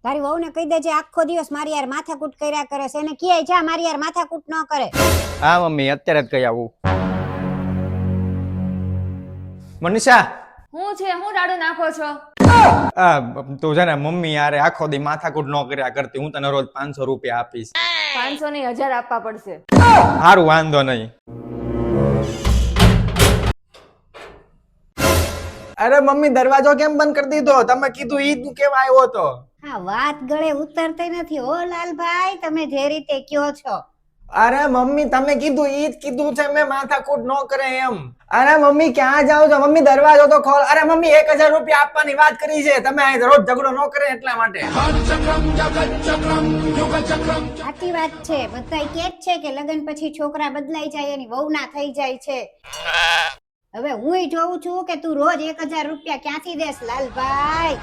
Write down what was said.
તારી વહુને કહી દેજે આખો દિવસ મારી યાર માથાકૂટ કર્યા કરે છે, એને ક્યાંય જા મારી યાર માથાકૂટ ન કરે. હા મમ્મી અત્યારે જ કહી આવું. મનીષા હું છે હું રાડું નાખો છો? તું છે ને મમ્મી યારે આખો દી માથાકૂટ ન કર્યા કરતી, હું તને રોજ 500 રૂપિયા આપીશ. 500 ની 1000 આપવા પડશે. સારું વાંધો નહીં. અરે મમ્મી દરવાજો કેમ બંધ કરી દીધો? તમે કીધું ઈ તું કેમ આવ્યો તો? હા વાત ગળે ઉતરતી નથી હો લાલભાઈ, તમે જે રીતે કયો છો. અરે મમ્મી તમે કીધું ઈ જ કીધું છે મેં, માથાકૂટ ન કરે એમ. અરે મમ્મી ક્યાં જાવ છો? મમ્મી દરવાજો તો ખોલ. અરે મમ્મી 1000 રૂપિયા આપવાની વાત કરી છે, તમે અહીં રોજ ઝઘડો ન કરે એટલા માટે. સાચી વાત છે, બધાય કે જ છે કે લગ્ન પછી છોકરા બદલાઈ જાય એની વહુના થઈ જાય છે. હવે હુંય જોઉં છું કે તું રોજ 1000 રૂપિયા ક્યાંથી દેસ લાલભાઈ?